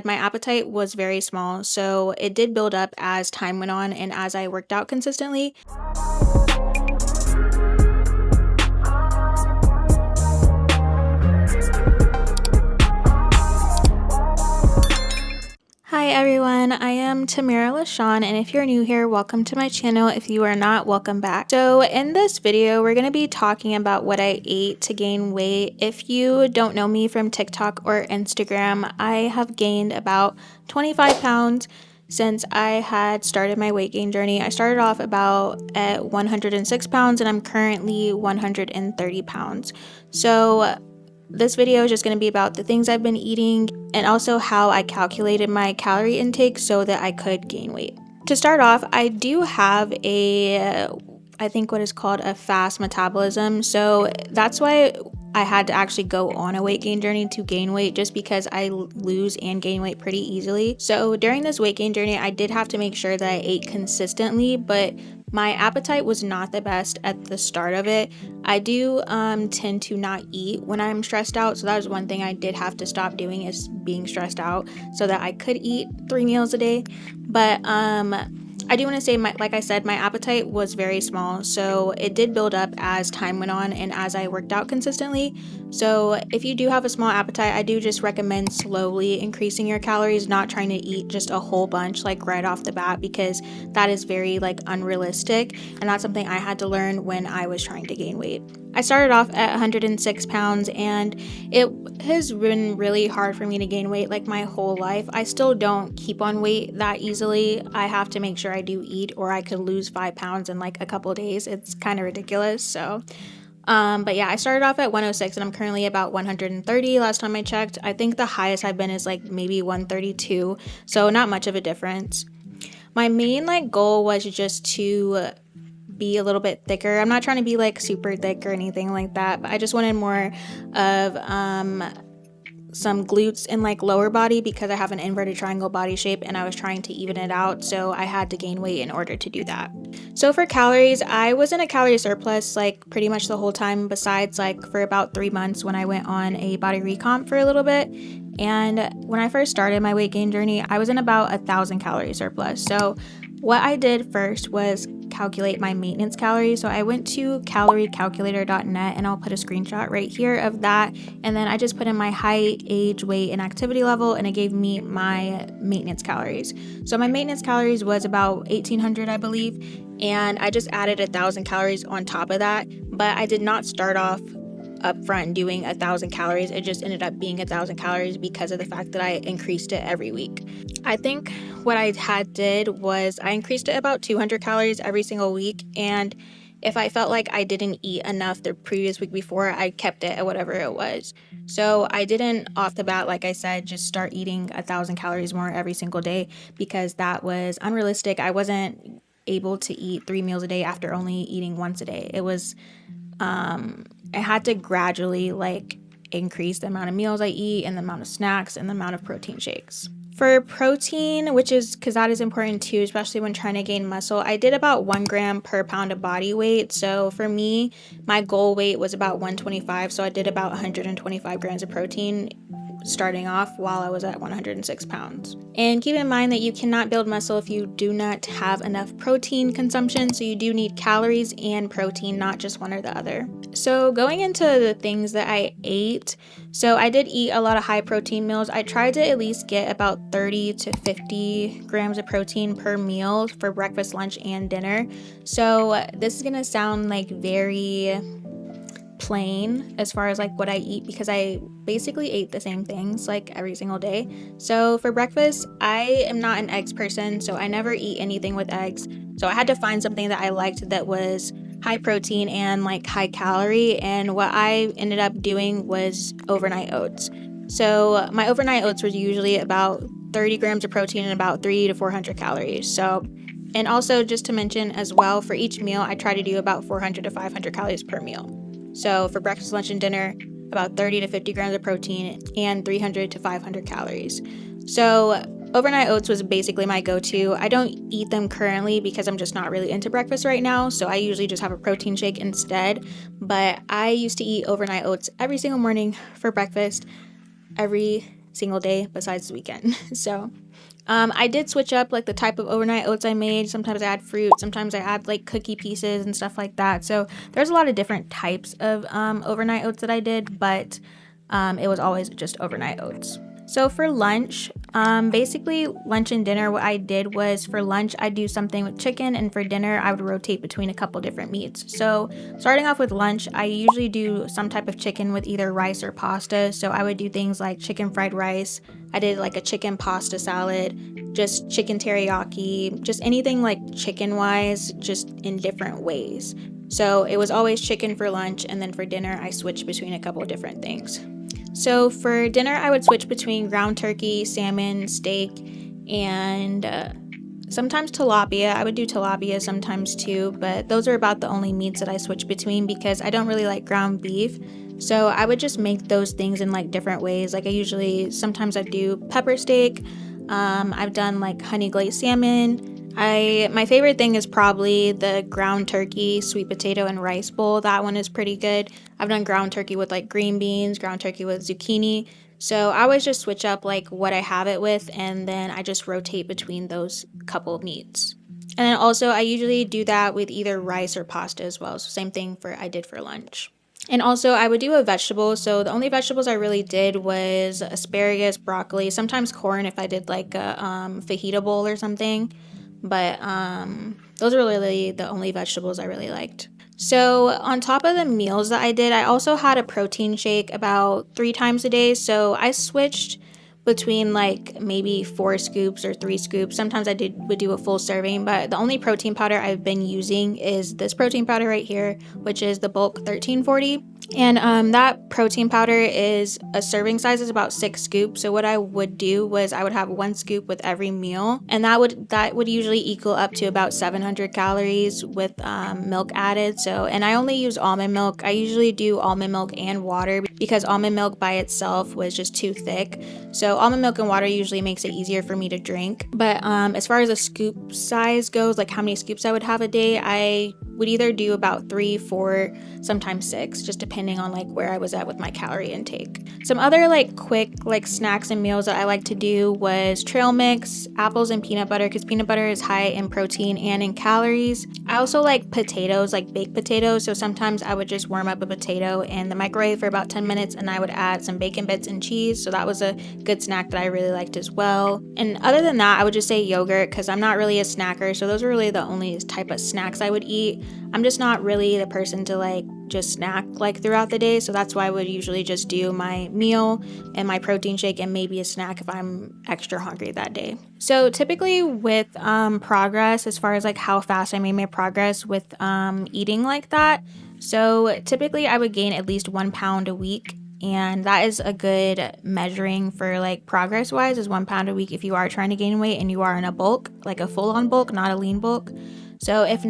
My appetite was very small, so it did build up as time went on and as I worked out consistently. Hi everyone, I am Tamera Leshan, and if you're new here, welcome to my channel. If you are not, welcome back. So in this video, we're going to be talking about what I ate to gain weight. If you don't know me from TikTok or Instagram, I have gained about 25 pounds since I had started my weight gain journey. I started off about at 106 pounds and I'm currently 130 pounds. So this video is just going to be about the things I've been eating and also how I calculated my calorie intake so that I could gain weight. To start off, I do have I think what is called a fast metabolism. So that's why I had to actually go on a weight gain journey to gain weight, just because I lose and gain weight pretty easily. So during this weight gain journey, I did have to make sure that I ate consistently, but my appetite was not the best at the start of it. I do tend to not eat when I'm stressed out, so that was one thing I did have to stop doing, is being stressed out, so that I could eat 3 meals a day. But I do want to say, like I said, my appetite was very small, so it did build up as time went on and as I worked out consistently. So if you do have a small appetite, I do just recommend slowly increasing your calories, not trying to eat just a whole bunch like right off the bat, because that is very unrealistic, and that's something I had to learn when I was trying to gain weight. I started off at 106 pounds and it has been really hard for me to gain weight like my whole life. I still don't keep on weight that easily. I have to make sure I do eat, or I could lose 5 pounds in like a couple of days. It's kind of ridiculous. So but yeah, I started off at 106 and I'm currently about 130 last time I checked. I think the highest I've been is like maybe 132, so not much of a difference. My main goal was just to be a little bit thicker. I'm not trying to be like super thick or anything like that, but I just wanted more of some glutes and like lower body, because I have an inverted triangle body shape and I was trying to even it out, so I had to gain weight in order to do that. So for calories, I was in a calorie surplus like pretty much the whole time, besides like for about 3 months when I went on a body recomp for a little bit. And when I first started my weight gain journey, I was in about 1,000 calorie surplus. So what I did first was calculate my maintenance calories. So I went to caloriecalculator.net, and I'll put a screenshot right here of that. And then I just put in my height, age, weight, and activity level, and it gave me my maintenance calories. So my maintenance calories was about 1,800, I believe. And I just added 1,000 calories on top of that. But I did not start off up front doing 1,000 calories. It just ended up being 1,000 calories because of the fact that I increased it every week. I think what I did was I increased it about 200 calories every single week, and if I felt like I didn't eat enough the previous week before, I kept it at whatever it was. So I didn't off the bat, like I said, just start eating 1,000 calories more every single day, because that was unrealistic. I wasn't able to eat 3 meals a day after only eating once a day. It was I had to gradually increase the amount of meals I eat and the amount of snacks and the amount of protein shakes. For protein, because that is important too, especially when trying to gain muscle, I did about 1 gram per pound of body weight. So for me, my goal weight was about 125, so I did about 125 grams of protein starting off while I was at 106 pounds. And keep in mind that you cannot build muscle if you do not have enough protein consumption, so you do need calories and protein, not just one or the other. So going into the things that I ate, so I did eat a lot of high protein meals. I tried to at least get about 30 to 50 grams of protein per meal for breakfast, lunch, and dinner. So this is gonna sound very plain as far as what I eat, because I basically ate the same things every single day. So for breakfast, I am not an eggs person, so I never eat anything with eggs. So I had to find something that I liked that was high protein and high calorie, and what I ended up doing was overnight oats. So my overnight oats were usually about 30 grams of protein and about 300 to 400 calories. So, and also just to mention as well, for each meal I try to do about 400 to 500 calories per meal. So for breakfast, lunch, and dinner, about 30 to 50 grams of protein and 300 to 500 calories. So overnight oats was basically my go-to. I don't eat them currently because I'm just not really into breakfast right now, so I usually just have a protein shake instead. But I used to eat overnight oats every single morning for breakfast every single day besides the weekend. So I did switch up like the type of overnight oats I made. Sometimes I add fruit, sometimes I add like cookie pieces and stuff like that. So there's a lot of different types of overnight oats that I did, but it was always just overnight oats. So for lunch, basically lunch and dinner, what I did was for lunch, I'd do something with chicken, and for dinner, I would rotate between a couple different meats. So starting off with lunch, I usually do some type of chicken with either rice or pasta. So I would do things like chicken fried rice. I did like a chicken pasta salad, just chicken teriyaki, just anything like chicken wise, just in different ways. So it was always chicken for lunch, and then for dinner, I switched between a couple different things. So for dinner, I would switch between ground turkey, salmon, steak, and sometimes tilapia. I would do tilapia sometimes too, but those are about the only meats that I switch between because I don't really like ground beef. So I would just make those things in like different ways. Like sometimes I do pepper steak. I've done like honey glazed salmon. My favorite thing is probably the ground turkey, sweet potato, and rice bowl. That one is pretty good. I've done ground turkey with like green beans, ground turkey with zucchini. So I always just switch up like what I have it with, and then I just rotate between those couple of meats. And then also I usually do that with either rice or pasta as well. So same thing I did for lunch. And also I would do a vegetable. So the only vegetables I really did was asparagus, broccoli, sometimes corn if I did like a fajita bowl or something. But those were really the only vegetables I really liked. So on top of the meals that I did, I also had a protein shake about 3 times a day. So I switched between like maybe 4 scoops or 3 scoops. Sometimes would do a full serving, but the only protein powder I've been using is this protein powder right here, which is the Bulk 1340. And that protein powder is a serving size is about 6 scoops. So what I would do was I would have 1 scoop with every meal, and that would usually equal up to about 700 calories with milk added. So, and I only use almond milk. I usually do almond milk and water because almond milk by itself was just too thick. So almond milk and water usually makes it easier for me to drink. But as far as a scoop size goes, like how many scoops I would have a day, I would either do about 3, 4, sometimes 6, just depending on like where I was at with my calorie intake. Some other like quick like snacks and meals that I like to do was trail mix, apples and peanut butter, because peanut butter is high in protein and in calories. I also like potatoes, like baked potatoes. So sometimes I would just warm up a potato in the microwave for about 10 minutes, and I would add some bacon bits and cheese. So that was a good snack that I really liked as well. And other than that, I would just say yogurt, because I'm not really a snacker. So those are really the only type of snacks I would eat. I'm just not really the person to like just snack like throughout the day, so that's why I would usually just do my meal and my protein shake and maybe a snack if I'm extra hungry that day. So typically with progress, as far as like how fast I made my progress with eating like that, so typically I would gain at least 1 pound a week, and that is a good measuring for like progress wise, is 1 pound a week if you are trying to gain weight and you are in a bulk, like a full-on bulk, not a lean bulk. So if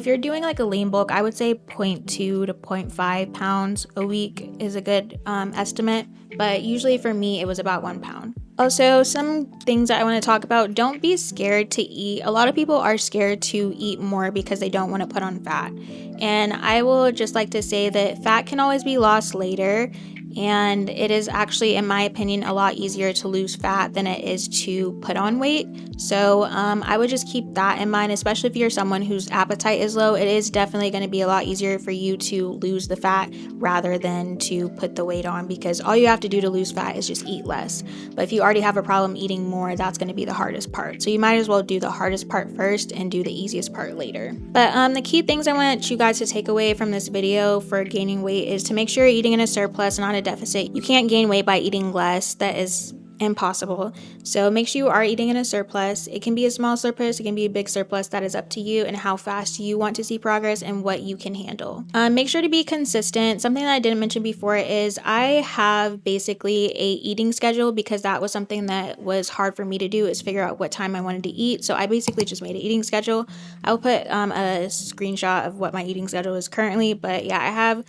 you're doing like a lean bulk, I would say 0.2 to 0.5 pounds a week is a good estimate. But usually for me, it was about 1 pound. Also, some things that I want to talk about: don't be scared to eat. A lot of people are scared to eat more because they don't want to put on fat. And I will just like to say that fat can always be lost later. And it is actually, in my opinion, a lot easier to lose fat than it is to put on weight. So I would just keep that in mind, especially if you're someone whose appetite is low. It is definitely going to be a lot easier for you to lose the fat rather than to put the weight on, because all you have to do to lose fat is just eat less. But if you already have a problem eating more, that's going to be the hardest part. So you might as well do the hardest part first and do the easiest part later. But the key things I want you guys to take away from this video for gaining weight is to make sure you're eating in a surplus, not a deficit. You can't gain weight by eating less. That is impossible. So make sure you are eating in a surplus. It can be a small surplus, it can be a big surplus. That is up to you and how fast you want to see progress and what you can handle. Make sure to be consistent. Something that I didn't mention before is I have basically a eating schedule, because that was something that was hard for me to do, is figure out what time I wanted to eat. So I basically just made an eating schedule. I'll put a screenshot of what my eating schedule is currently, but yeah, I have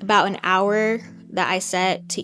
about an hour that I set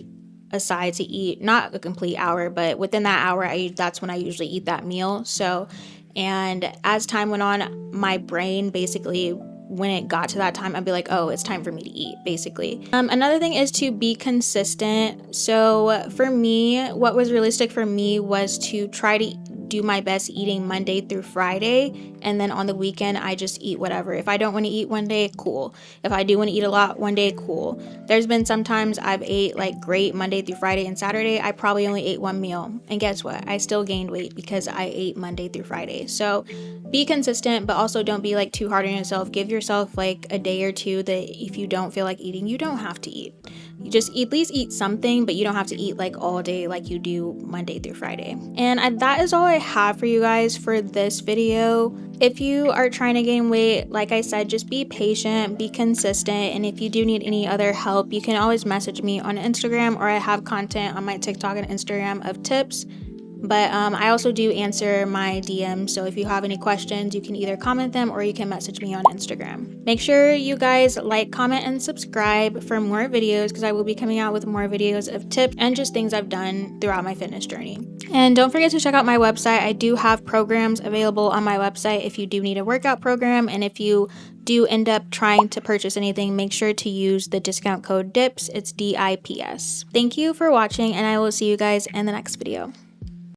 aside to eat, not a complete hour, but within that hour, that's when I usually eat that meal. So, and as time went on, my brain basically when it got to that time, I'd be like, oh, it's time for me to eat, basically. Another thing is to be consistent. So for me, what was realistic for me was to try to do my best eating Monday through Friday, and then on the weekend I just eat whatever. If I don't want to eat one day, cool. If I do want to eat a lot one day, cool. There's been sometimes I've ate like great Monday through Friday, and Saturday I probably only ate one meal, and guess what? I still gained weight because I ate Monday through Friday. So be consistent, but also don't be like too hard on yourself. Give yourself like a day or two that if you don't feel like eating, you don't have to eat. You just at least eat something, but you don't have to eat like all day like you do Monday through Friday. And that is all I have for you guys for this video. If you are trying to gain weight, like I said, just be patient, be consistent, and if you do need any other help, you can always message me on Instagram, or I have content on my TikTok and Instagram of tips. But I also do answer my DMs, so if you have any questions, you can either comment them or you can message me on Instagram. Make sure you guys like, comment, and subscribe for more videos, because I will be coming out with more videos of tips and just things I've done throughout my fitness journey. And don't forget to check out my website. I do have programs available on my website if you do need a workout program, and if you do end up trying to purchase anything, make sure to use the discount code DIPS. It's DIPS. Thank you for watching, and I will see you guys in the next video.